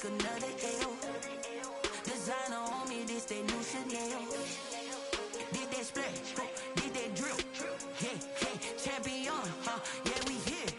take another L. Designer on me, this that new Chanel. Did that splash, did that drip. Yeah, champion, yeah, we here.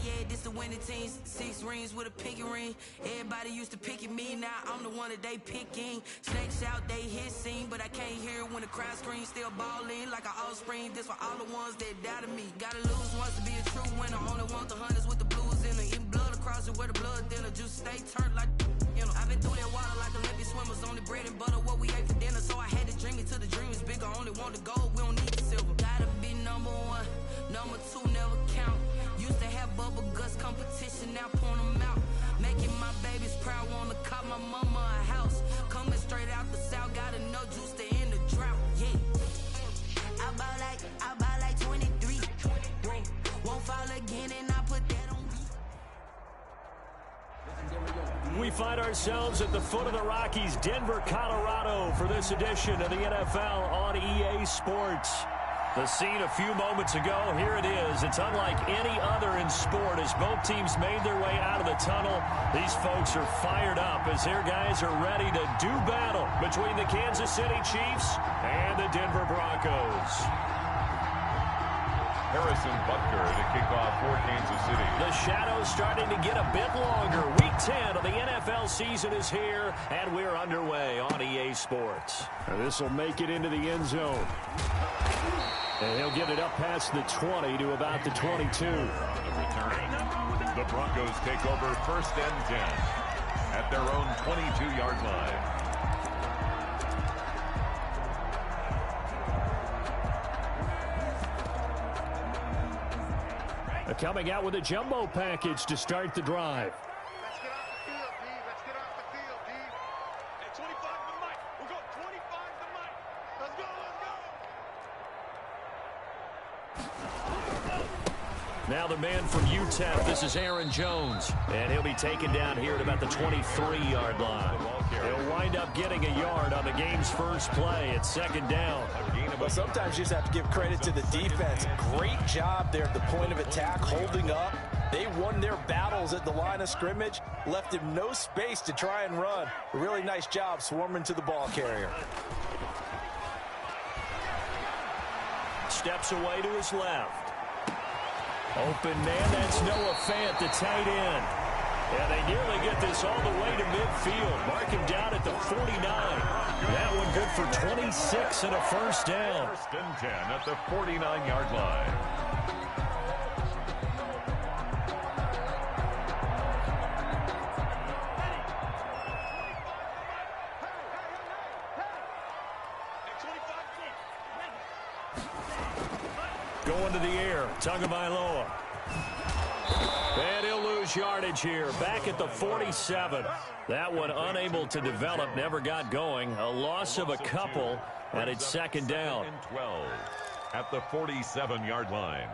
Yeah, this the winning teams. 6 rings with a pinky ring. Everybody used to pick at me, now I'm the one that they picking. Snakes out, they hit scene, but I can't hear it when the crowd screams. Still balling like an offspring. This for all the ones that doubted me. Gotta lose once to be a true winner. Only want the hunters with the blues in it. Eating blood across it where the blood dinner. Juice stay turned like, you know. I've been through that water like Olympic swimmers. Only bread and butter, what we ate for dinner. So I had to dream it till the dream is bigger. Only want the gold, we don't need the silver. Gotta be number 1, number 2 never count. Used to have bubble guts competition, now point them out. Making my babies proud, wanna cop my mama a house. Coming straight out the south, gotta know juice to end the drought. Yeah, I bought like 23. Won't fall again, and I put that on me. We find ourselves at the foot of the Rockies, Denver, Colorado, for this edition of the NFL on EA Sports. The scene a few moments ago, here it is. It's unlike any other in sport as both teams made their way out of the tunnel. These folks are fired up as their guys are ready to do battle between the Kansas City Chiefs and the Denver Broncos. Harrison Butker to kick off for Kansas City. The shadow's starting to get a bit longer. Week 10 of the NFL season is here, and we're underway on EA Sports. This will make it into the end zone. And he'll get it up past the 20 to about the 22. The Broncos take over 1st and 10 at their own 22-yard line. Coming out with a jumbo package to start the drive. Let's get off the field, D. Let's get off the field, D. Hey, 25 to Mike. We'll go 25 to Mike. Let's go, let's go. Now the man from UTEP, this is Aaron Jones. And he'll be taken down here at about the 23-yard line. He'll wind up getting a yard on the game's first play at 2nd down. Well, sometimes you just have to give credit to the defense. Great job there at the point of attack, holding up. They won their battles at the line of scrimmage, left him no space to try and run. A really nice job swarming to the ball carrier. Steps away to his left. Open man, that's Noah Fant, the tight end. And they nearly get this all the way to midfield. Mark him down at the 49. That one good for 26 and a first down. 1st and 10 at the 49-yard line. Going to the air, Tagovailoa. And he'll lose yardage here, back at the 47. That one unable to develop, never got going. A loss of a couple, and it's 2nd down. 12 at the 47-yard line.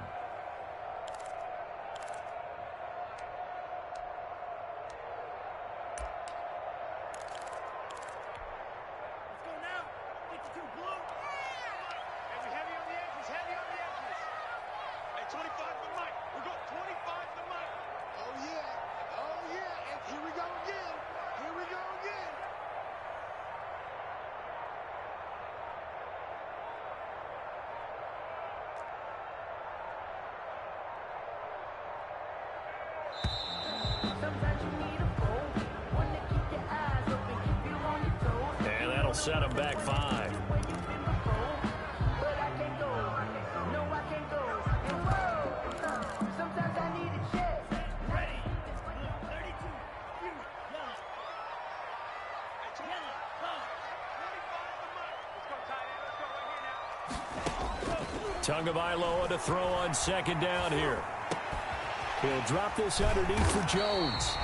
And that'll set him back 5. Tagovailoa to throw on 2nd down here. He'll drop this underneath for Jones.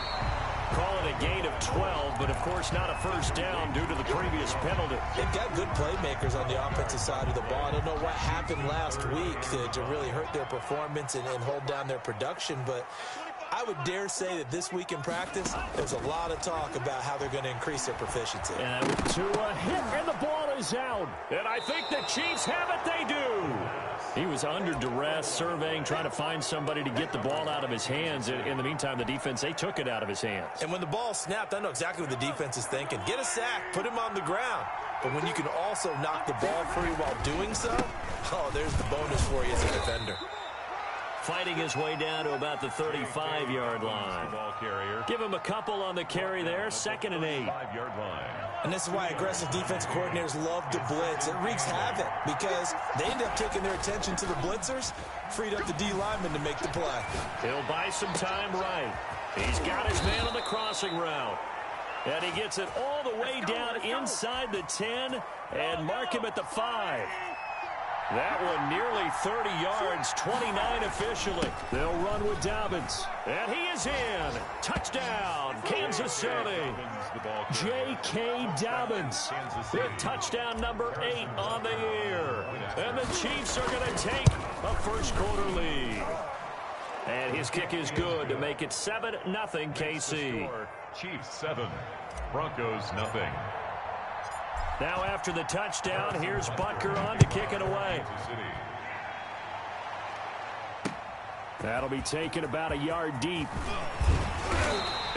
Call it a gain of 12, but of course not a first down due to the previous penalty. They've got good playmakers on the offensive side of the ball. I don't know what happened last week to really hurt their performance and hold down their production, but I would dare say that this week in practice, there's a lot of talk about how they're going to increase their proficiency. And to a hit, and the ball is out. And I think the Chiefs have it. They do. He was under duress, surveying, trying to find somebody to get the ball out of his hands. In the meantime, the defense, they took it out of his hands. And when the ball snapped, I know exactly what the defense is thinking. Get a sack, put him on the ground. But when you can also knock the ball free while doing so, oh, there's the bonus for you as a defender. Fighting his way down to about the 35-yard line. Give him a couple on the carry there, 2nd and 8. 5-yard line. And this is why aggressive defense coordinators love to blitz. It wreaks havoc because they end up taking their attention to the blitzers, freed up the D lineman to make the play. He'll buy some time right. He's got his man on the crossing route. And he gets it all the way down inside the 10 and mark him at the 5. That one nearly 30 yards, 29 officially. They'll run with Dobbins. And he is in. Touchdown, Kansas City. J.K. Dobbins with touchdown number 8 on the year. And the Chiefs are going to take a first-quarter lead. And his kick is good to make it 7-0 KC. Chiefs 7, Broncos nothing. Now after the touchdown, here's Butker on to kick it away. That'll be taken about a yard deep.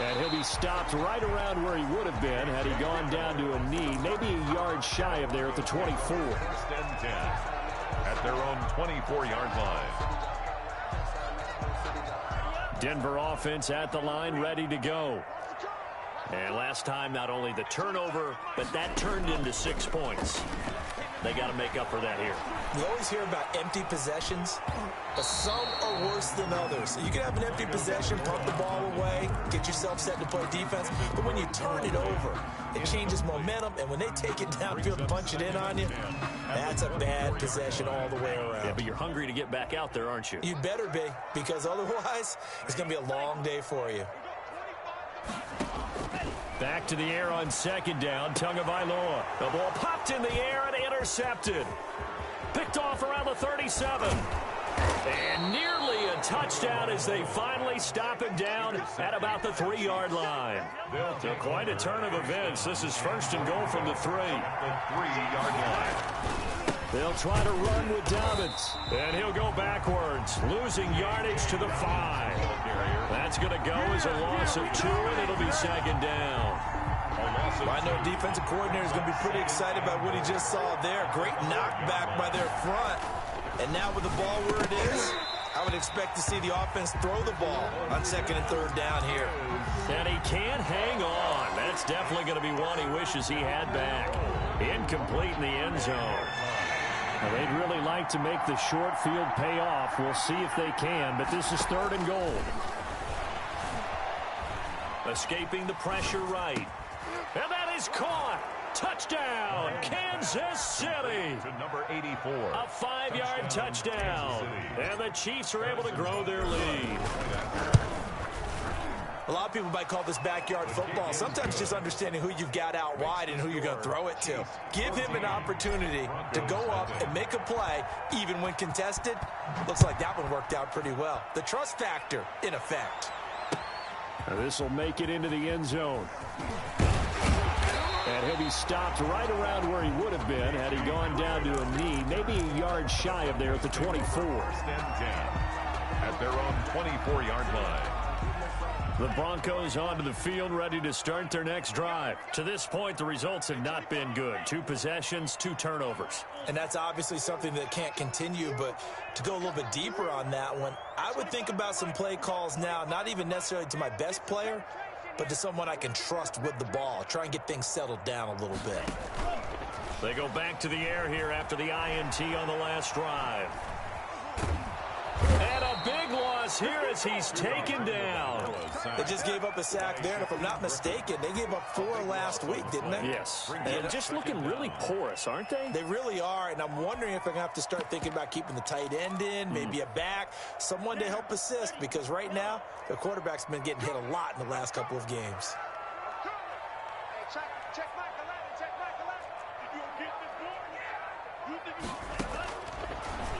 And he'll be stopped right around where he would have been had he gone down to a knee, maybe a yard shy of there at the 24. 1st and 10 at their own 24-yard line. Denver offense at the line, ready to go. And last time, not only the turnover, but that turned into 6 points. They got to make up for that here. We always hear about empty possessions, but some are worse than others. You can have an empty possession, pump the ball away, get yourself set to play defense, but when you turn it over, it changes momentum, and when they take it downfield and punch it in on you, that's a bad possession all the way around. Yeah, but you're hungry to get back out there, aren't you? You better be, because otherwise, it's going to be a long day for you. Back to the air on 2nd down, Tagovailoa. The ball popped in the air and intercepted. Picked off around the 37. And nearly a touchdown as they finally stop him down at about the 3-yard line. So quite a turn of events. This is 1st and goal from the 3. The 3-yard line. They'll try to run with Dobbins. And he'll go backwards, losing yardage to the 5. That's going to go as a loss of 2, and it'll be 2nd down. I know defensive coordinator is going to be pretty excited about what he just saw there. Great knockback by their front. And now with the ball where it is, I would expect to see the offense throw the ball on 2nd and 3rd down here. And he can't hang on. That's definitely going to be one he wishes he had back. Incomplete in the end zone. Now, they'd really like to make the short field pay off. We'll see if they can, but this is 3rd and goal. Escaping the pressure right. And that is caught. Touchdown, Kansas City. To number 84. A 5-yard touchdown. And the Chiefs are able to grow their lead. A lot of people might call this backyard football. Sometimes just understanding who you've got out wide and who you're going to throw it to. Give him an opportunity to go up and make a play, even when contested. Looks like that one worked out pretty well. The trust factor in effect. This will make it into the end zone. And he'll be stopped right around where he would have been had he gone down to a knee, maybe a yard shy of there at the 24. 1st and 10 at their own 24-yard line. The Broncos onto the field, ready to start their next drive. To this point, the results have not been good. 2 possessions, 2 turnovers. And that's obviously something that can't continue, but to go a little bit deeper on that one, I would think about some play calls now, not even necessarily to my best player, but to someone I can trust with the ball. Try and get things settled down a little bit. They go back to the air here after the INT on the last drive. And a big loss here as he's taken down. They just gave up a sack there, and if I'm not mistaken, they gave up 4 last week, didn't they? Yes. And just looking really porous, aren't they? They really are, and I'm wondering if they're going to have to start thinking about keeping the tight end in, maybe a back, someone to help assist, because right now, the quarterback's been getting hit a lot in the last couple of games.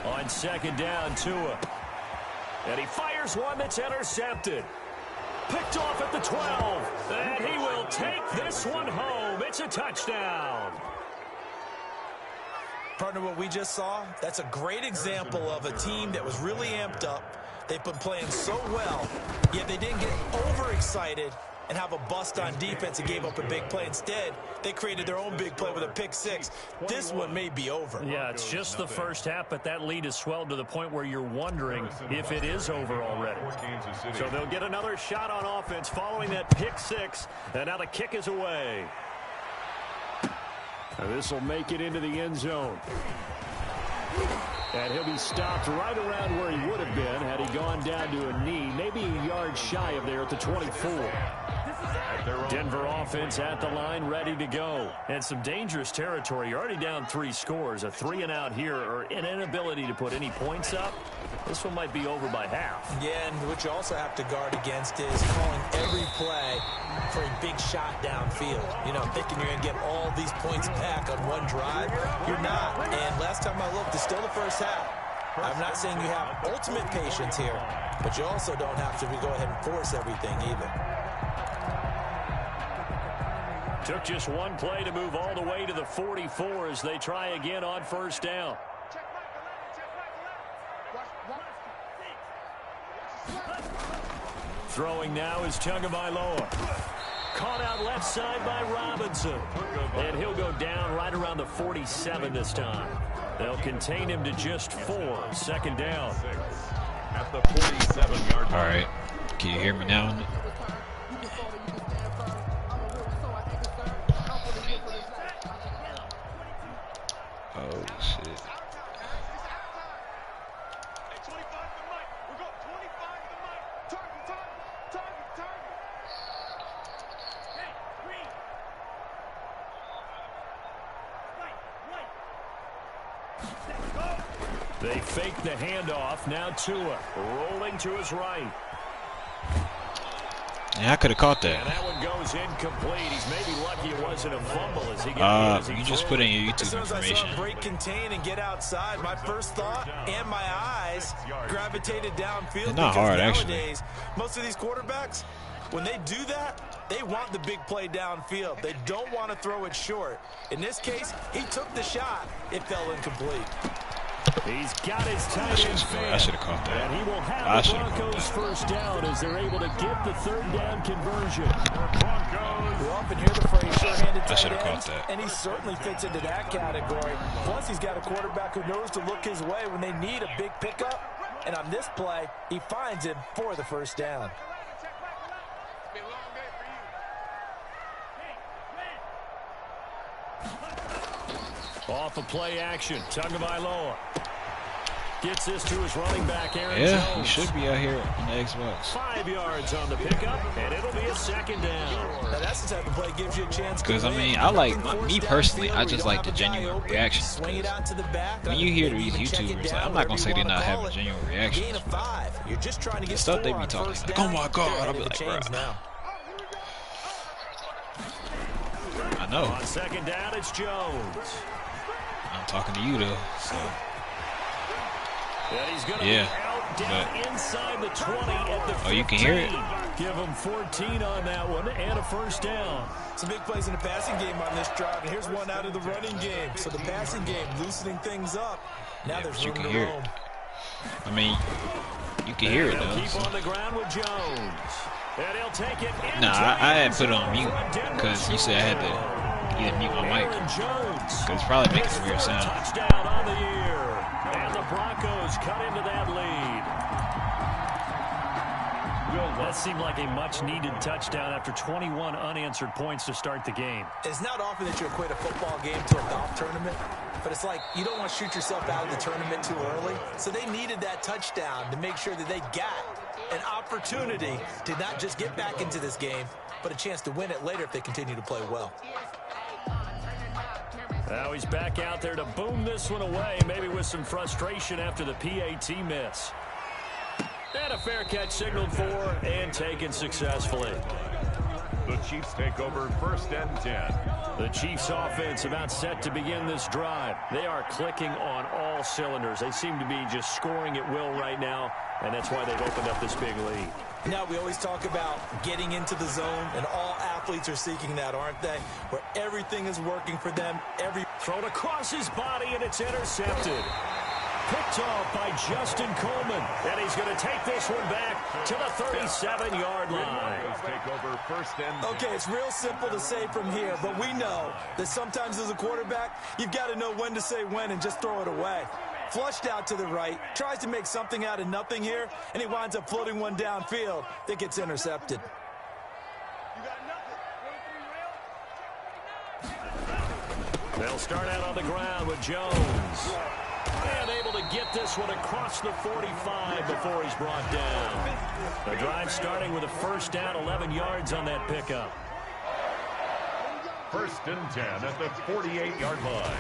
On 2nd down, Tua. And he fires one that's intercepted. Picked off at the 12. And he will take this one home. It's a touchdown. Partner, what we just saw, that's a great example of a team that was really amped up. They've been playing so well, yet they didn't get overexcited and have a bust on defense and gave up a big play. Instead, they created their own big play with a pick six. This one may be over. Yeah, it's just the first half, but that lead has swelled to the point where you're wondering if it is over already. So they'll get another shot on offense following that pick six, and now the kick is away. This will make it into the end zone. And he'll be stopped right around where he would have been had he gone down to a knee, maybe a yard shy of there at the 24. Denver offense at the line, ready to go. And some dangerous territory. You're already down 3 scores. A 3-and-out here, or an inability to put any points up. This one might be over by half. Yeah, and what you also have to guard against is calling every play for a big shot downfield. You know, thinking you're going to get all these points back on one drive. You're not. And last time I looked, it's still the first half. I'm not saying you have ultimate patience here, but you also don't have to go ahead and force everything either. Took just one play to move all the way to the 44 as they try again on first down. Throwing now is Tagovailoa. Caught out left side by Robinson. And he'll go down right around the 47 this time. They'll contain him to just 4. Second down. At the 47-yard line. All right. Can you hear me now? Oh, shit. They fake the handoff. Now Tua rolling to his right. Yeah, I could have caught that. And that one goes incomplete. He's maybe lucky it wasn't a fumble as he gets you just put in your YouTube as soon as information. I saw break contain and get outside, my first thought and my eyes gravitated downfield. It's not hard, nowadays, most of these quarterbacks, when they do that, they want the big play downfield. They don't want to throw it short. In this case, he took the shot. It fell incomplete. He's got his tight end fan. I should have caught that. And he will have the Broncos first down as they're able to get the third down conversion. We often hear the phrase sure-handed I should have tight caught ends, that. and he certainly fits into that category. Plus, he's got a quarterback who knows to look his way when they need a big pickup. And on this play, he finds him for the first down. Off of play action, Tagovailoa gets this to his running back, Aaron Yeah, Jones. he should be out here on the Xbox. 5 yards on the pickup, and it'll be a second down. Now that's the type of play gives you a chance. Because, I mean, I like, me personally, I just like the genuine reactions. When you hear these YouTubers, like, I'm not going to say they're not having genuine reactions. The stuff they be talking, like, oh my God, I'll be like, bro. I know. On second down, it's Jones. I'm talking to you, though. So. And he's gonna Yeah, be out down inside the 20 at the 15. Oh, you can hear it? Give him 14 on that one and a first down. Some big plays in the passing game on this drive, and here's one out of the running game. So the passing game loosening things up. Now Yeah, there's but you room can to hear roam. it. I mean, you can hear it, They'll though. keep So. on the ground with Jones. And he'll take it into Nah, I had put it the on mute end zone. because you said I had to either mute my mic. Aaron Jones. Because it's probably making a weird sound. Touchdown on the year. And the Broncos cut into that lead. That seemed like a much-needed touchdown after 21 unanswered points to start the game. It's not often that you equate a football game to a golf tournament, but it's like you don't want to shoot yourself out of the tournament too early. So they needed that touchdown to make sure that they got an opportunity to not just get back into this game, but a chance to win it later if they continue to play well. Now he's back out there to boom this one away, maybe with some frustration after the PAT miss. And a fair catch signaled for and taken successfully. The Chiefs take over first and 10. The Chiefs offense about set to begin this drive. They are clicking on all cylinders. They seem to be just scoring at will right now, and that's why they've opened up this big lead. Now, we always talk about getting into the zone, and all athletes are seeking that, aren't they? Where everything is working for them, every Thrown across his body, and it's intercepted. Picked off by Justin Coleman. And he's going to take this one back to the 37-yard line. Take over first and 10. Okay, it's real simple to say from here, but we know that sometimes as a quarterback, you've got to know when to say when and just throw it away. Flushed out to the right, tries to make something out of nothing here, and he winds up floating one downfield that gets intercepted. They'll start out on the ground with Jones. And able to get this one across the 45 before he's brought down. The drive starting with a first down, 11 yards on that pickup. First and 10 at the 48-yard line.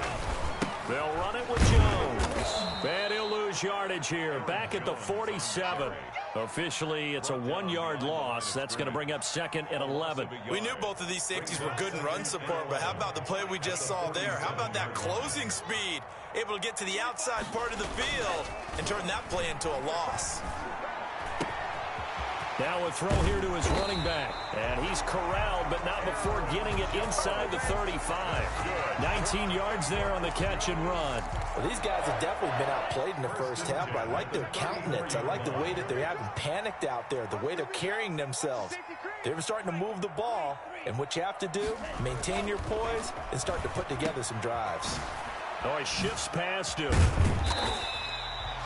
They'll run it with Jones. And he'll lose yardage here, back at the 47. Officially, it's a 1-yard loss. That's going to bring up second and 11. We knew both of these safeties were good in run support, but how about the play we just saw there? How about that closing speed? Able to get to the outside part of the field and turn that play into a loss. Now a throw here to his running back. And he's corralled, but not before getting it inside the 35. 19 yards there on the catch and run. Well, these guys have definitely been outplayed in the first half, but I like their countenance. I like the way that they haven't panicked out there, the way they're carrying themselves. They're starting to move the ball, and what you have to do, maintain your poise and start to put together some drives. Oh, he shifts past him.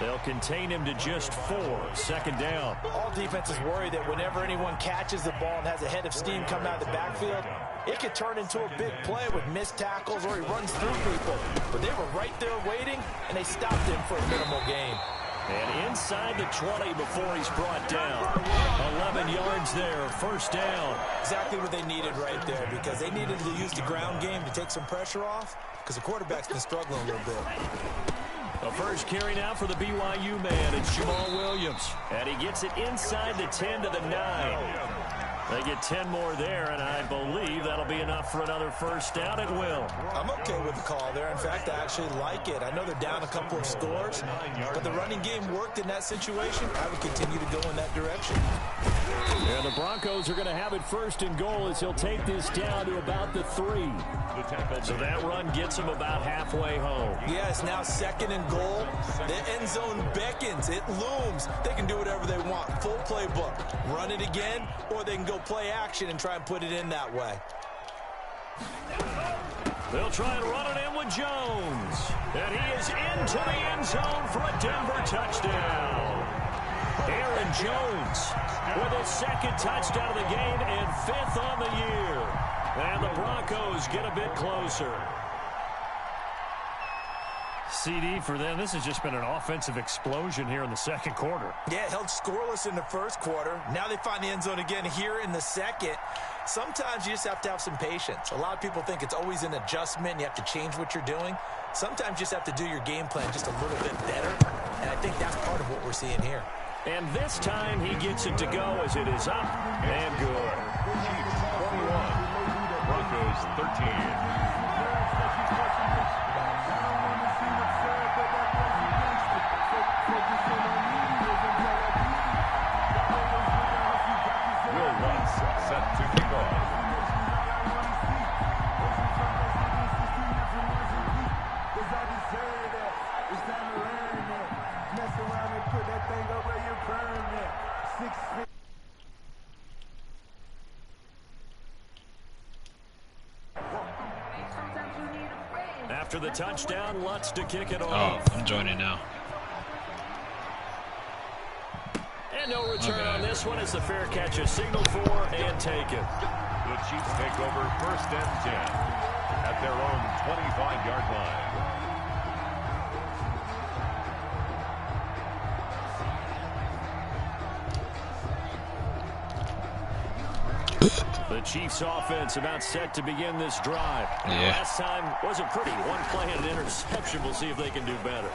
They'll contain him to just 4. Second down. All defenses worry that whenever anyone catches the ball and has a head of steam come out of the backfield, it could turn into a big play with missed tackles or he runs through people. But they were right there waiting, and they stopped him for a minimal gain. And inside the 20 before he's brought down. 11 yards there, first down. Exactly what they needed right there, because they needed to use the ground game to take some pressure off, because the quarterback's been struggling a little bit. The first carry now for the BYU man. It's Jamal Williams. And he gets it inside the 10 to the 9. They get 10 more there, and I believe that'll be enough for another first down at will. I'm okay with the call there. In fact, I actually like it. I know they're down a couple of scores, but the running game worked in that situation. I would continue to go in that direction. And the Broncos are going to have it first and goal as he'll take this down to about the 3. So that run gets him about halfway home. Yeah, it's now second and goal. The end zone beckons. It looms. They can do whatever they want. Full playbook. Run it again, or they can go play action and try and put it in that way. They'll try and run it in with Jones. And he is into the end zone for a Denver touchdown. Aaron Jones with his second touchdown of the game and 5th on the year. And the Broncos get a bit closer. CD for them. This has just been an offensive explosion here in the second quarter. Yeah, held scoreless in the first quarter. Now they find the end zone again here in the second. Sometimes you just have to have some patience. A lot of people think it's always an adjustment. You have to change what you're doing. Sometimes you just have to do your game plan just a little bit better. And I think that's part of what we're seeing here. And this time he gets it to go as it is up and good. Chiefs 21. Broncos 13. Set to kick off. After the touchdown, Lutz to kick it Oh, off. I'm joining now. And no return on this one as the fair catch is signaled for and taken. The Chiefs take over first and 10 at their own 25-yard line. The Chiefs offense about set to begin this drive. Yeah. Last time wasn't pretty. One play and an interception. We'll see if they can do better.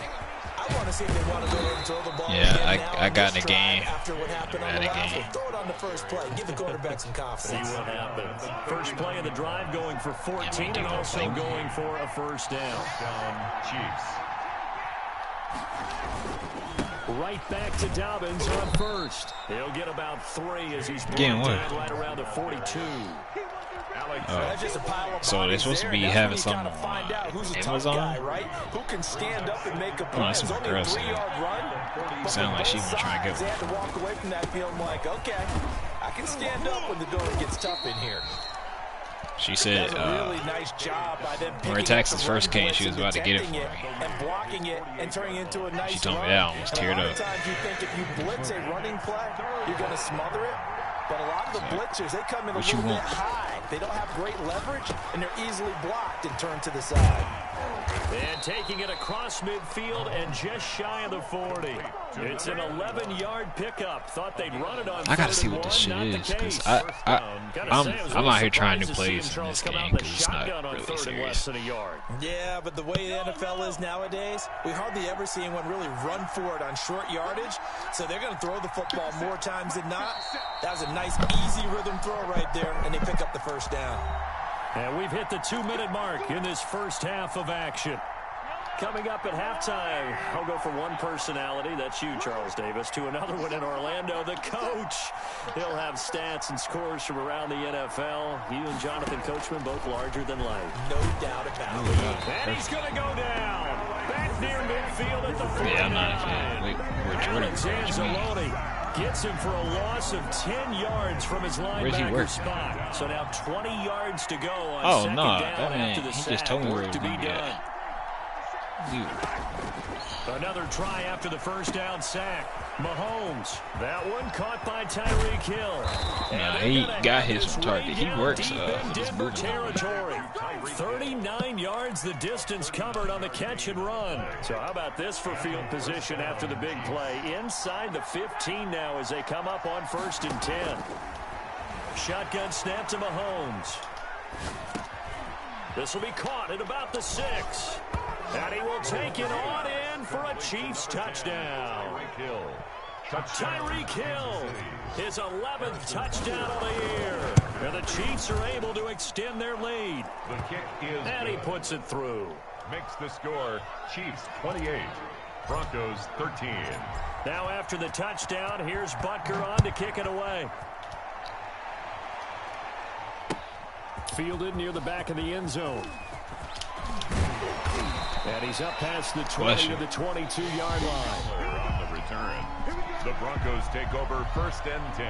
I want to see if they want to go ahead and throw the ball. Yeah, I got in the game. After what happened on the last one, throw it on the first play. Give the quarterback some confidence. See what happens. First play of the drive going for 14 and also going for a first down. Chiefs. Right back to Dobbins on first. He'll get about 3 as he's brought down right around the 42. That's just a pile of So they're supposed to be having some Amazon? Guy, right? Who can stand up and make a play? That's my girl. Sound like she been trying to get They had to walk away from that feeling like, okay, I can stand up when the going gets tough in here. She said really nice job by them when Texas first came, she was about to get it for me. And blocking it and turning it into a nice She told me that I almost teared up. Sometimes you think if you blitz a running play, you're going to smother it. But a lot of the blitzers, they come in a little bit high. They don't have great leverage, and they're easily blocked and turned to the side. And taking it across midfield and just shy of the 40. It's an 11-yard pickup. Thought they'd run it on. I gotta see what this shit is, because I'm out here trying new plays in this game because it's not really serious. Yeah, but the way the NFL is nowadays, we hardly ever see anyone really run for it on short yardage. So they're going to throw the football more times than not. That was a nice, easy rhythm throw right there, and they pick up the first down. And we've hit the 2-minute mark in this first half of action. Coming up at halftime, I'll go from one personality, that's you, Charles Davis, to another one in Orlando, the coach. He'll have stats and scores from around the NFL. You and Jonathan Coachman, both larger than life. No doubt about it. And he's going to go down. Back near midfield at the 49. Yeah, I'm not a fan. Wait, where Jordan Zanzalone gets him for a loss of 10 yards from his linebacker spot. So now 20 yards to go on second down after the sack. He just told me where it to be was done. Another try after the first down sack. Mahomes. That one caught by Tyreek Hill. Nah, he got his target. He works his Denver territory. 39 yards the distance covered on the catch and run. So how about this for field position after the big play? Inside the 15 now as they come up on 1st and 10. Shotgun snap to Mahomes. This will be caught at about the 6. And he will take it on in for a Chiefs touchdown. Tyreek Hill, his 11th touchdown of the year. And the Chiefs are able to extend their lead. The kick is and he puts it through. Makes the score Chiefs 28, Broncos 13. Now after the touchdown, here's Butker on to kick it away. Fielded near the back of the end zone. And he's up past the 20 to the 22-yard line. On the return, the Broncos take over 1st and 10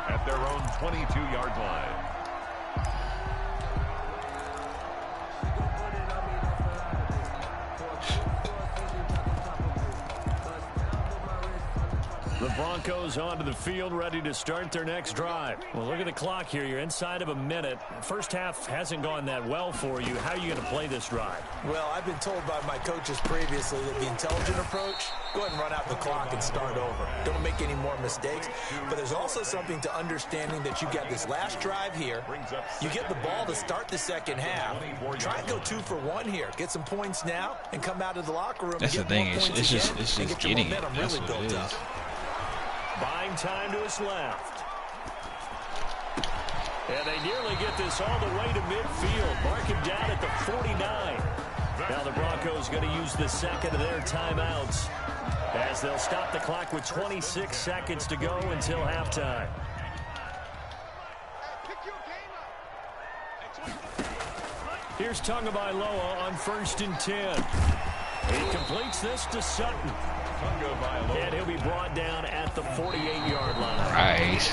at their own 22-yard line. The Broncos onto the field, ready to start their next drive. Well, look at the clock here. You're inside of a minute. First half hasn't gone that well for you. How are you going to play this drive? Well, I've been told by my coaches previously that the intelligent approach, go ahead and run out the clock and start over. Don't make any more mistakes. But there's also something to understanding that you got this last drive here. You get the ball to start the second half. Try and go 2 for 1 here. Get some points now and come out of the locker room. That's the thing. It's just getting it. That's what it is. Buying time to his left. And they nearly get this all the way to midfield. Mark him down at the 49. Now the Broncos going to use the second of their timeouts as they'll stop the clock with 26 seconds to go until halftime. Here's Tagovailoa on 1st and 10. He completes this to Sutton. And he'll be brought down at the 48-yard line. Right.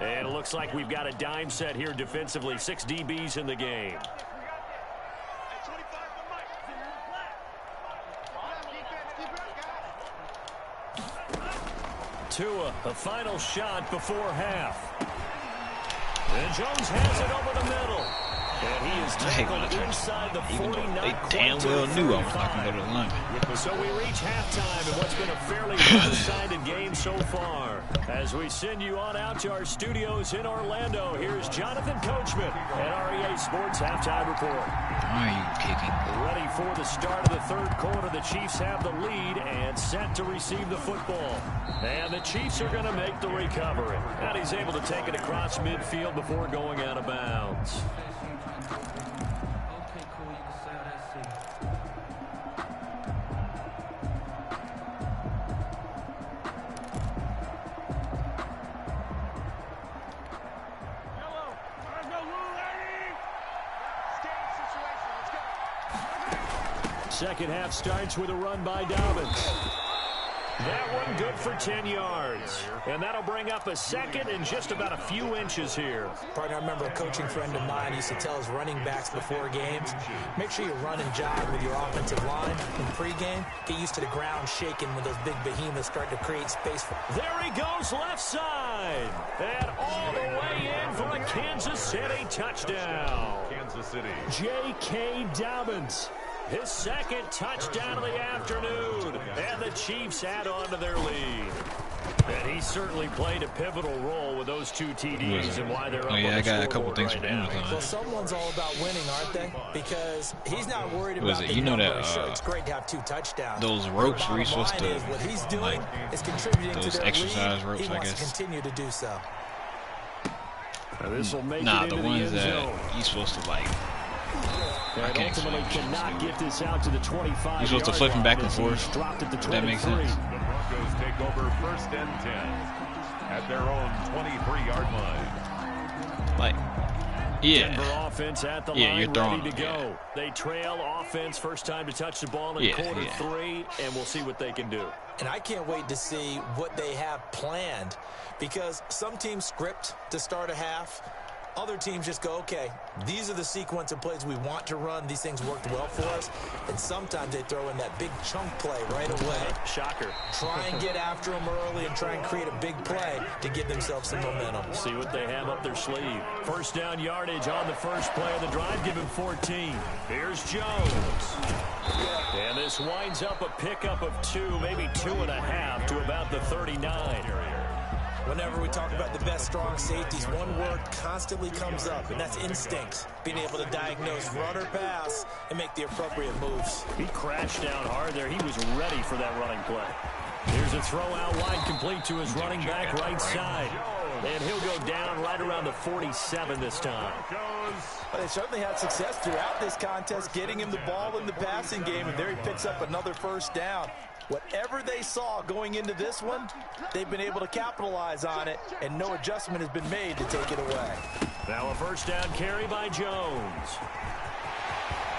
And it looks like we've got a dime set here defensively. 6 DBs in the game. Tua, a final shot before half. And Jones has it over the middle. And he is I hate when I tackled turn inside the even though 49. they damn well knew I was not going to go to the line. So we reach halftime in what's been a fairly one-sided game so far. As we send you on out to our studios in Orlando, here's Jonathan Coachman at REA Sports Halftime Report. Why are you kicking? Ready for the start of the third quarter. The Chiefs have the lead and set to receive the football. And the Chiefs are going to make the recovery. And he's able to take it across midfield before going out of bounds. Second half starts with a run by Dobbins. That one good for 10 yards. And that'll bring up a second and just about a few inches here. Partner, I remember a coaching friend of mine used to tell his running backs before games, make sure you run and jog with your offensive line in pregame. Get used to the ground shaking when those big behemoths start to create space for. There he goes left side. And all the way in for a Kansas City touchdown. Kansas City. J.K. Dobbins. His second touchdown of the afternoon. And the Chiefs add on to their lead. And he certainly played a pivotal role with those two TDs and why they're up on the I got a couple scoreboard things right for now. Amazon. Well, someone's all about winning, aren't they? Because he's not worried about the You know number. that, Sure, it's great to have 2 touchdowns. those ropes where you're supposed to, what he's doing like, is contributing to those their exercise lead. ropes, He I wants guess. to continue to do so. This will make Nah, it the into ones the end that zone. you're supposed to, like, I And can't ultimately explain what cannot you're get this out to the 25. You're supposed to flip him back and forth. Dropped at the 23. That makes sense. The Broncos take over first and 10 at their own 23-yard line. Like, yeah. Denver offense at the Yeah, line, you're throwing ready to them, go. yeah. They trail offense, first time to touch the ball in quarter 3, and we'll see what they can do. And I can't wait to see what they have planned, because some teams script to start a half. Other teams just go, okay, these are the sequence of plays we want to run. These things worked well for us. And sometimes they throw in that big chunk play right away. Shocker. Try and get after them early and try and create a big play to give themselves some momentum. See what they have up their sleeve. First down yardage on the first play of the drive. Give him 14. Here's Jones. And this winds up a pickup of 2, maybe 2.5 to about the 39. Whenever we talk about the best strong safeties, one word constantly comes up, and that's instinct. Being able to diagnose run or pass and make the appropriate moves. He crashed down hard there. He was ready for that running play. Here's a throw out wide, complete to his running back right side. And he'll go down right around the 47 this time. Well, they certainly had success throughout this contest, getting him the ball in the passing game, and there he picks up another first down. Whatever they saw going into this one, they've been able to capitalize on it, and no adjustment has been made to take it away. Now a first down carry by Jones.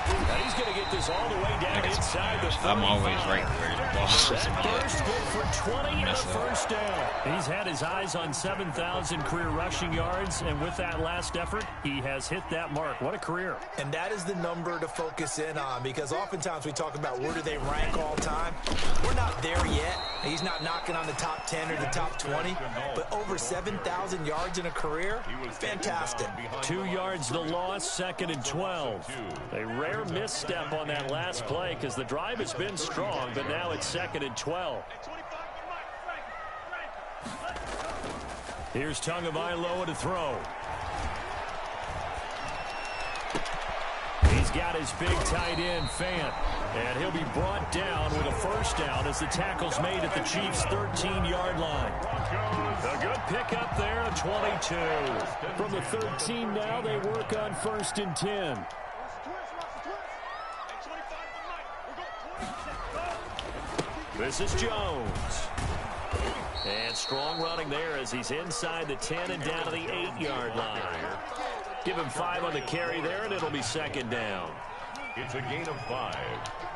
Now he's going to get this all the way down inside the 35. I'm always right where the ball's supposed to be at. First good for 20 and a first down. He's had his eyes on 7,000 career rushing yards, and with that last effort, he has hit that mark. What a career. And that is the number to focus in on, because oftentimes we talk about where do they rank all time. We're not there yet. He's not knocking on the top 10 or the top 20, but over 7,000 yards in a career, fantastic. 2 yards the loss, second and 12. A rare misstep on that last play because the drive has been strong, but now it's second and 12. Here's Tagovailoa to throw. He's got his big tight end, Fant, and he'll be brought down with a first down as the tackle's made at the Chiefs' 13-yard line. A good pickup there, a 22. From the 13 now, they work on first and 10. This is Jones. And strong running there as he's inside the 10 and down to the 8-yard line. Give him 5 on the carry there, and it'll be second down. It's a gain of 5.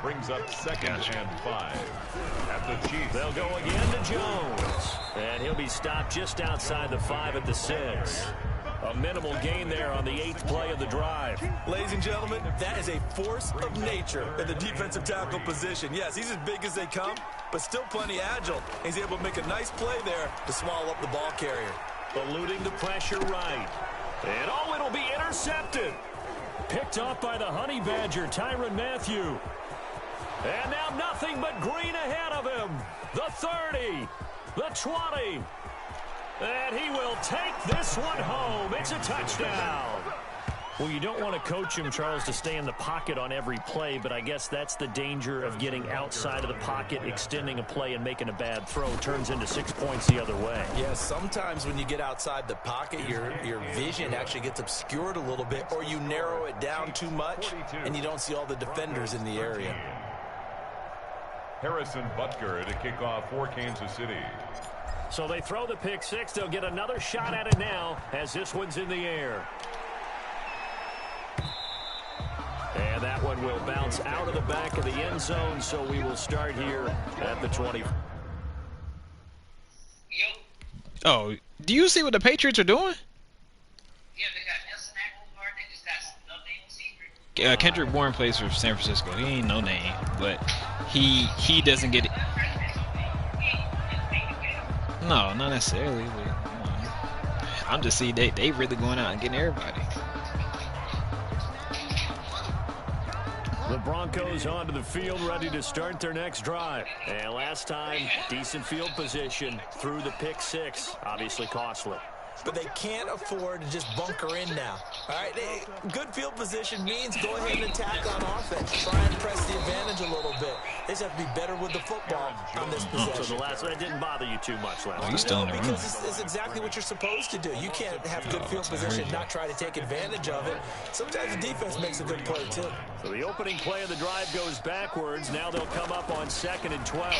Brings up second and 5. At the Chiefs. They'll go again to Jones. And he'll be stopped just outside the 5 at the 6. A minimal gain there on the 8th play of the drive. Ladies and gentlemen, that is a force of nature in the defensive tackle position. Yes, he's as big as they come, but still plenty agile. He's able to make a nice play there to swallow up the ball carrier. Eluding the pressure right. And oh, it'll be intercepted. Picked off by the Honey Badger, Tyrann Mathieu. And now nothing but green ahead of him. The 30, the 20. And he will take this one home. It's a touchdown. Well, you don't want to coach him, Charles, to stay in the pocket on every play, but I guess that's the danger of getting outside of the pocket, extending a play, and making a bad throw. Turns into 6 points the other way. Yeah, sometimes when you get outside the pocket, your vision actually gets obscured a little bit, or you narrow it down too much, and you don't see all the defenders in the area. Harrison Butker to kick off for Kansas City. So they throw the pick six. They'll get another shot at it now as this one's in the air. And that one will bounce out of the back of the end zone, so we will start here at the 20. Oh, do you see what the Patriots are doing? Yeah, they got Nelson Aguilar. They just got no name secret. Kendrick Bourne plays for San Francisco. He ain't no name, but he doesn't get it. No, not necessarily. But, I'm just seeing they really going out and getting everybody. The Broncos onto the field, ready to start their next drive. And last time, decent field position through the pick six. Obviously costly. But they can't afford to just bunker in now. All right, good field position means go ahead and attack on offense. Try and press the advantage a little bit. They just have to be better with the football on this possession. So the last one didn't bother you too much last time. You still in the room. Because it's exactly what you're supposed to do. You can't have good field position and not try to take advantage of it. Sometimes the defense makes a good play, too. So the opening play of the drive goes backwards. Now they'll come up on 2nd and 12.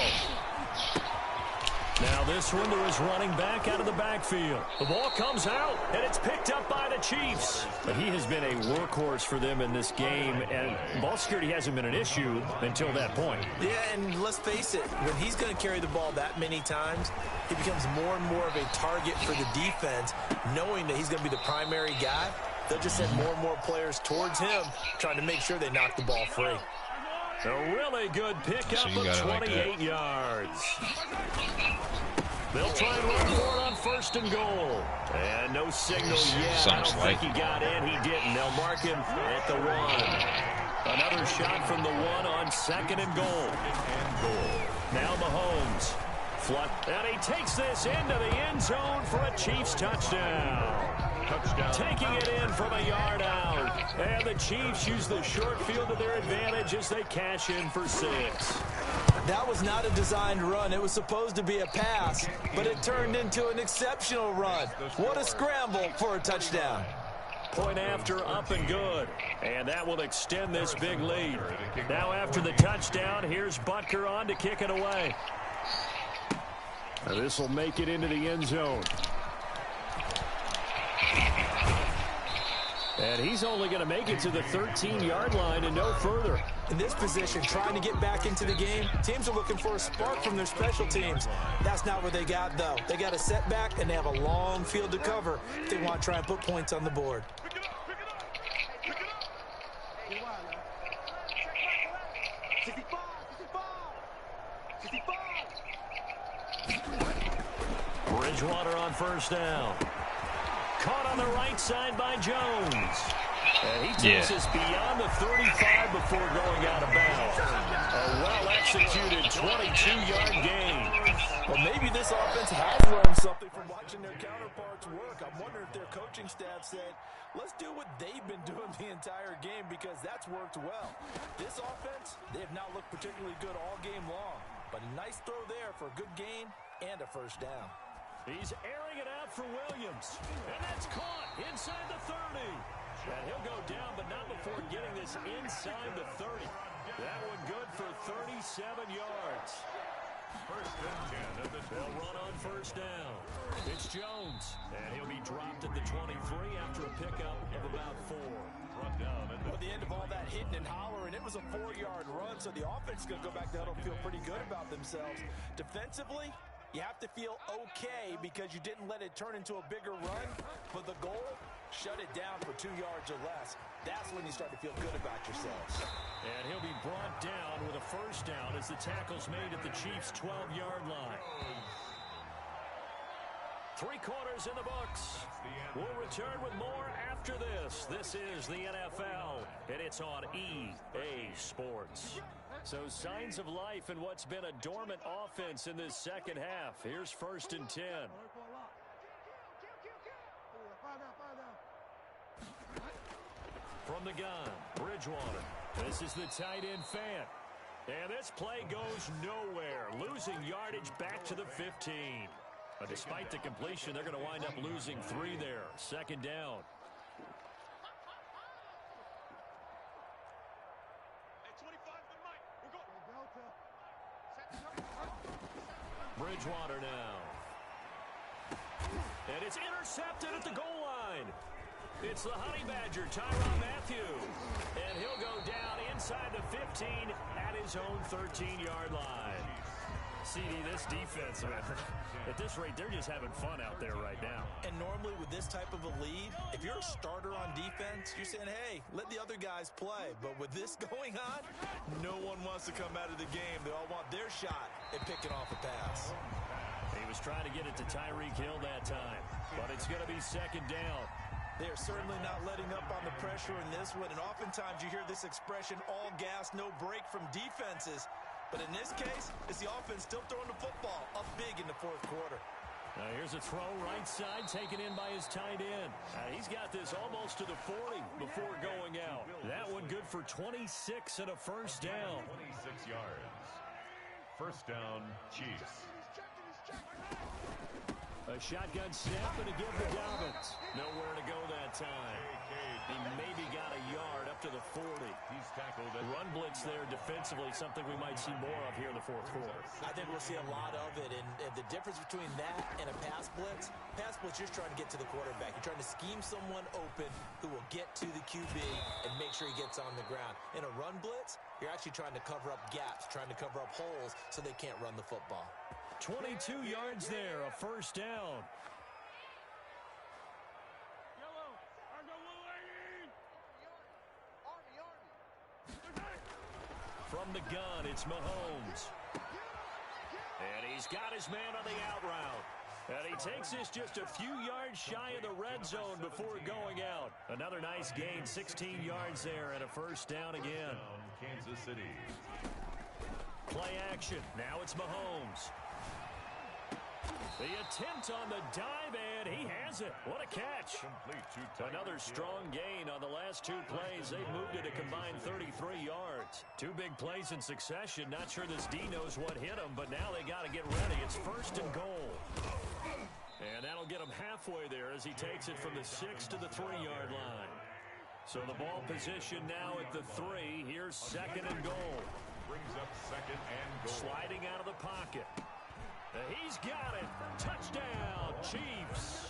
Now this one to his running back out of the backfield. The ball comes out, and it's picked up by the Chiefs. But he has been a workhorse for them in this game, and ball security hasn't been an issue until that point. Yeah, and let's face it, when he's going to carry the ball that many times, he becomes more and more of a target for the defense, knowing that he's going to be the primary guy. They'll just send more and more players towards him, trying to make sure they knock the ball free. A really good pickup of 28 yards. They'll try and run for it on 1st and goal. And no signal yet. I don't think he got in. He didn't. They'll mark him at the 1. Another shot from the 1 on 2nd and goal. Now Mahomes. And he takes this into the end zone for a Chiefs touchdown. Taking it in from a yard out. And the Chiefs use the short field to their advantage as they cash in for 6. That was not a designed run. It was supposed to be a pass, but it turned into an exceptional run. What a scramble for a touchdown. Point after, up and good. And that will extend this big lead. Now after the touchdown, here's Butker on to kick it away. Now this will make it into the end zone. And he's only going to make it to the 13-yard line and no further. In this position, trying to get back into the game, teams are looking for a spark from their special teams. That's not what they got, though. They got a setback, and they have a long field to cover if they want to try and put points on the board. Bridgewater on 1st down. Caught on the right side by Jones. And he takes us beyond the 35 before going out of bounds. A well-executed 22-yard gain. Well, maybe this offense has learned something from watching their counterparts work. I'm wondering if their coaching staff said, let's do what they've been doing the entire game because that's worked well. This offense, they have not looked particularly good all game long. But a nice throw there for a good gain and a 1st down. He's airing it out for Williams. And that's caught inside the 30. And he'll go down, but not before getting this inside the 30. That one good for 37 yards. 1st and 10. They'll run on 1st down. It's Jones. And he'll be dropped at the 23 after a pickup of about 4. At the end of all that hitting and hollering, it was a 4-yard run, so the offense is going to go back to huddle and feel pretty good about themselves. Defensively, you have to feel okay because you didn't let it turn into a bigger run, but the goal, shut it down for 2 yards or less. That's when you start to feel good about yourselves. And he'll be brought down with a 1st down as the tackle's made at the Chiefs' 12-yard line. 3 quarters in the books. We'll return with more after this. this. This is the NFL, and it's on EA Sports. So signs of life in what's been a dormant offense in this second half. Here's 1st and 10. From the gun, Bridgewater. This is the tight end Fant. And this play goes nowhere. Losing yardage back to the 15. But despite the completion, they're going to wind up losing 3 there. 2nd down. Bridgewater now. And it's intercepted at the goal line. It's the Honey Badger, Tyrann Mathieu. And he'll go down inside the 15 at his own 13-yard line. CD, this defense, at this rate, they're just having fun out there right now. And normally with this type of a lead, if you're a starter on defense, you're saying, hey, let the other guys play. But with this going on, no one wants to come out of the game. They all want their shot at picking off a pass. He was trying to get it to Tyreek Hill that time, but it's going to be 2nd down. They're certainly not letting up on the pressure in this one, and oftentimes you hear this expression, all gas, no break from defenses. But in this case, it's the offense still throwing the football up big in the 4th quarter. Now here's a throw right side taken in by his tight end. He's got this almost to the 40 before going out. That one good for 26 and a 1st down. 26 yards. 1st down, Chiefs. A shotgun snap and a give to Dobbins. Nowhere to go that time. He maybe got a yard up to the 40. He's tackled. Run blitz there defensively, something we might see more of here in the 4th quarter. I think we'll see a lot of it, and the difference between that and a pass blitz, you're trying to get to the quarterback. You're trying to scheme someone open who will get to the QB and make sure he gets on the ground. In a run blitz, you're actually trying to cover up gaps, trying to cover up holes so they can't run the football. 22 yards there, a 1st down. From the gun, it's Mahomes. And he's got his man on the out route. And he takes this just a few yards shy of the red zone before going out. Another nice gain, 16 yards there, and a 1st down again. Kansas City. Play action. Now it's Mahomes. The attempt on the dive, and he has it. What a catch. Another strong gain on the last 2 plays. They've moved it a combined 33 yards. 2 big plays in succession. Not sure this D knows what hit him, but now they got to get ready. It's 1st and goal. And that'll get him halfway there as he takes it from the 6 to the 3-yard line. So the ball position now at the 3. Here's 2nd and goal. Brings up 2nd and goal. Sliding out of the pocket. He's got it. Touchdown, Chiefs.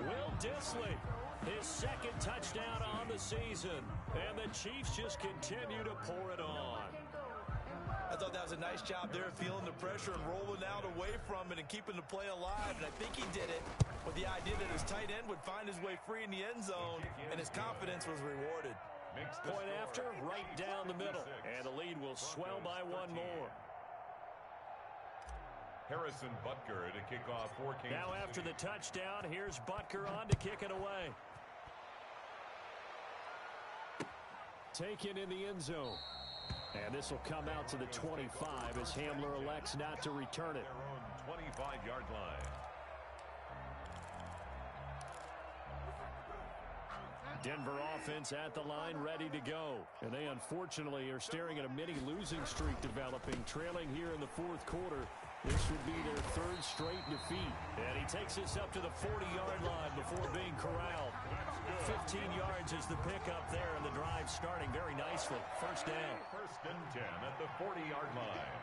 Will Dissly, his 2nd touchdown on the season. And the Chiefs just continue to pour it on. I thought that was a nice job there, feeling the pressure and rolling out away from it and keeping the play alive. And I think he did it with the idea that his tight end would find his way free in the end zone, and his confidence was rewarded. Point after, right down the middle. And the lead will swell by 1 more. Harrison Butker to kick off for Kansas City. Now after the touchdown, here's Butker on to kick it away. Taken in the end zone. And this will come out to the 25 as Hamler elects not to return it. Their own 25-yard line. Denver offense at the line, ready to go. And they unfortunately are staring at a mini losing streak developing, trailing here in the 4th quarter. This would be their 3rd straight defeat. And he takes this up to the 40-yard line before being corralled. 15 yards is the pickup there, and the drive starting very nicely. 1st down. 1st and 10 at the 40-yard line.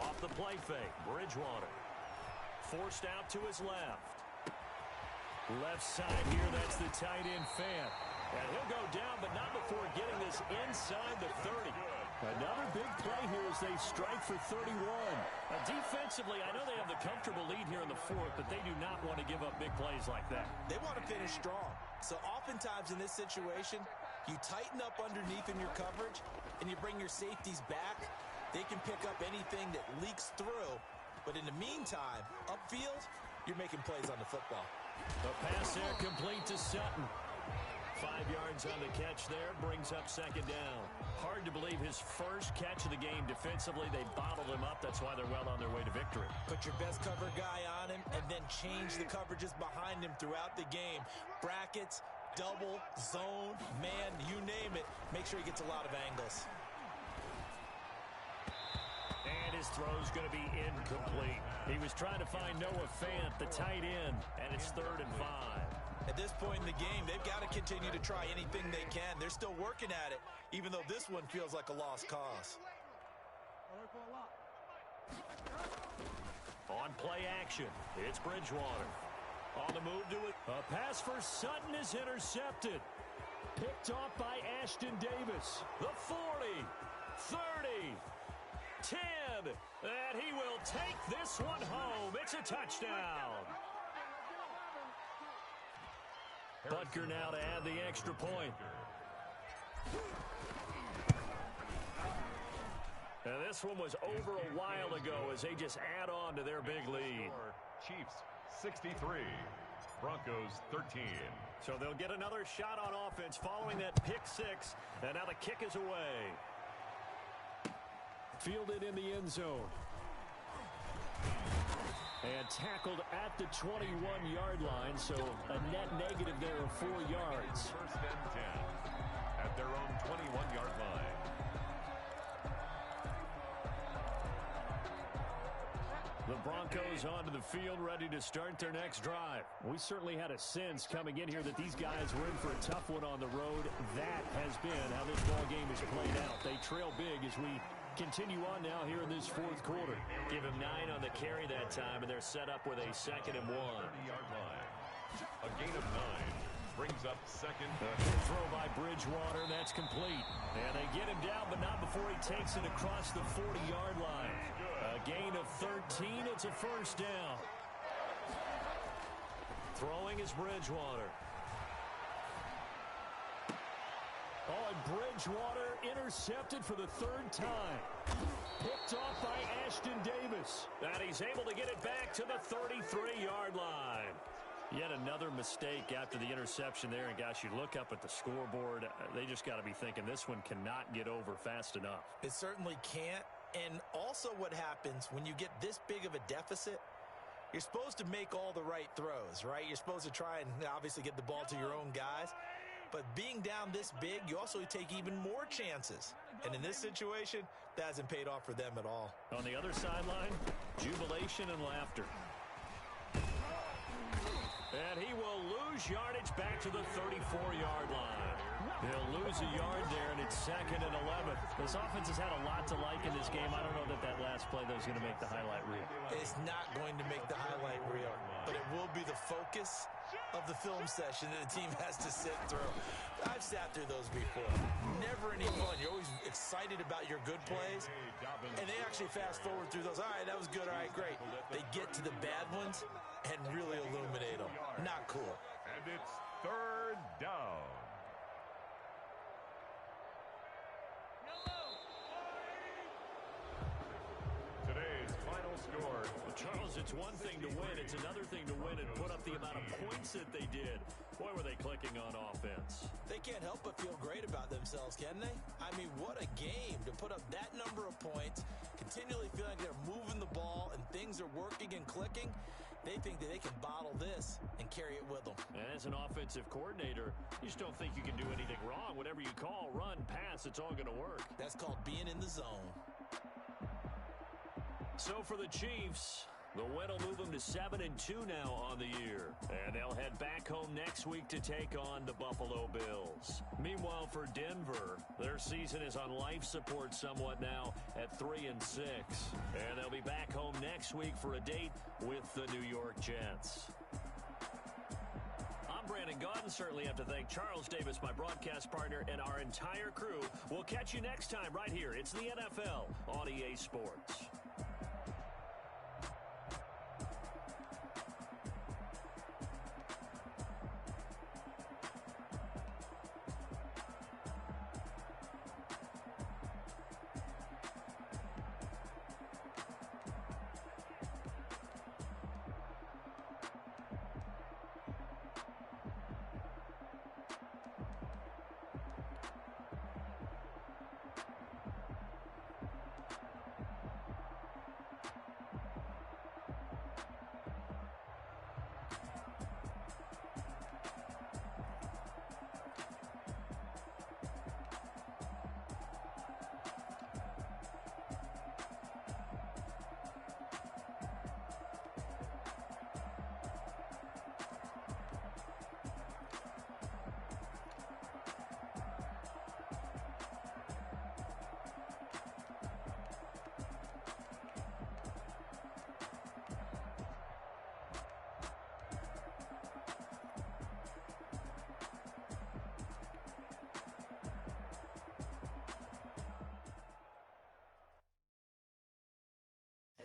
Off the play fake, Bridgewater. Forced out to his left. Left side here, that's the tight end Fant. And he'll go down, but not before getting this inside the 30. Another big play here as they strike for 31. Defensively, I know they have the comfortable lead here in the fourth, but they do not want to give up big plays like that. They want to finish strong. So oftentimes in this situation, you tighten up underneath in your coverage, and you bring your safeties back. They can pick up anything that leaks through. But in the meantime, upfield, you're making plays on the football. The pass there complete to Sutton. 5 yards on the catch there, brings up second down. Hard to believe his first catch of the game defensively. They bottled him up. That's why they're well on their way to victory. Put your best cover guy on him and then change the coverages behind him throughout the game. Brackets, double, zone, man, you name it. Make sure he gets a lot of angles. And his throw's going to be incomplete. He was trying to find Noah Fant, the tight end, and it's 3rd and 5. At this point in the game, they've got to continue to try anything they can. They're still working at it, even though this one feels like a lost cause. On play action, it's Bridgewater. On the move to it. A pass for Sutton is intercepted. Picked off by Ashton Davis. The 40, 30, 10. And he will take this one home. It's a touchdown. Butker now to add the extra point. And this one was over a while ago as they just add on to their big lead. Chiefs 63, Broncos 13. So they'll get another shot on offense following that pick six. And now the kick is away. Fielded in the end zone. And tackled at the 21-yard line, so a net negative there of 4 yards. 1st and 10 at their own 21-yard line. The Broncos onto the field, ready to start their next drive. We certainly had a sense coming in here that these guys were in for a tough one on the road. That has been how this ball game has played out. They trail big as we continue on now here in this 4th quarter. Give him 9 on the carry that time, and they're set up with a 2nd and 1. 30-yard line. A gain of 9 brings up second. A throw by Bridgewater. That's complete. And they get him down, but not before he takes it across the 40-yard line. A gain of 13. It's a 1st down. Throwing is Bridgewater. Oh, and Bridgewater intercepted for the 3rd time. Picked off by Ashton Davis. And he's able to get it back to the 33-yard line. Yet another mistake after the interception there. And, gosh, you look up at the scoreboard. They just got to be thinking this one cannot get over fast enough. It certainly can't. And also what happens when you get this big of a deficit, you're supposed to make all the right throws, right? You're supposed to try and obviously get the ball to your own guys. But being down this big, you also take even more chances. And in this situation, that hasn't paid off for them at all. On the other sideline, jubilation and laughter. And he will lose yardage back to the 34-yard line. He'll lose a yard there, and it's 2nd and 11. This offense has had a lot to like in this game. I don't know that last play, though, is going to make the highlight reel. It's not going to make the highlight reel, but it will be the focus of the film session that the team has to sit through. I've sat through those before. Never any fun. You're always excited about your good plays, and they actually fast forward through those. All right, that was good. All right, great. They get to the bad ones and really illuminate them. Not cool. And it's 3rd down. Today's final score. Well, Charles, it's one thing to win. It's another thing to win and put up the amount of points that they did. Boy, were they clicking on offense. They can't help but feel great about themselves, can they? I mean, what a game to put up that number of points, continually feeling like they're moving the ball and things are working and clicking. They think that they can bottle this and carry it with them. And as an offensive coordinator, you just don't think you can do anything wrong. Whatever you call, run, pass, it's all going to work. That's called being in the zone. So for the Chiefs, the win will move them to 7-2 now on the year. And they'll head back home next week to take on the Buffalo Bills. Meanwhile, for Denver, their season is on life support somewhat now at 3-6. And they'll be back home next week for a date with the New York Jets. I'm I'm Brandon Gaudin. Certainly have to thank Charles Davis, my broadcast partner, and our entire crew. We'll catch you next time right here. It's the NFL on EA Sports.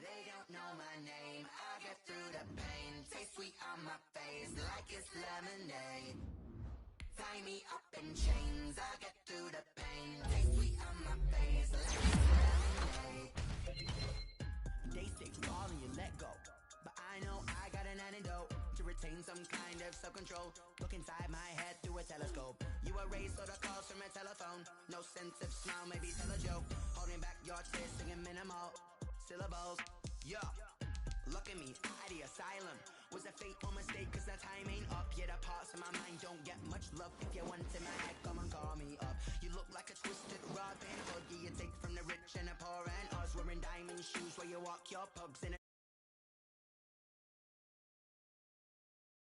They don't know my name, I get through the pain. Taste sweet on my face like it's lemonade. Tie me up in chains, I get through the pain. Taste sweet on my face like it's lemonade. They say fall and you let go, but I know I got an antidote to retain some kind of self-control. Look inside my head through a telescope. You erase all the calls from a telephone. No sense of smile, maybe tell a joke. Holding back your tears, singing minimal syllables. Yeah, look at me, out of the asylum. Was a fate or mistake, cause the time ain't up. Yet the parts of my mind don't get much love. If you want in my head, come and call me up. You look like a twisted Robin Hood. Yeah, you take from the rich and the poor and us. Wearing diamond shoes where you walk your pugs in a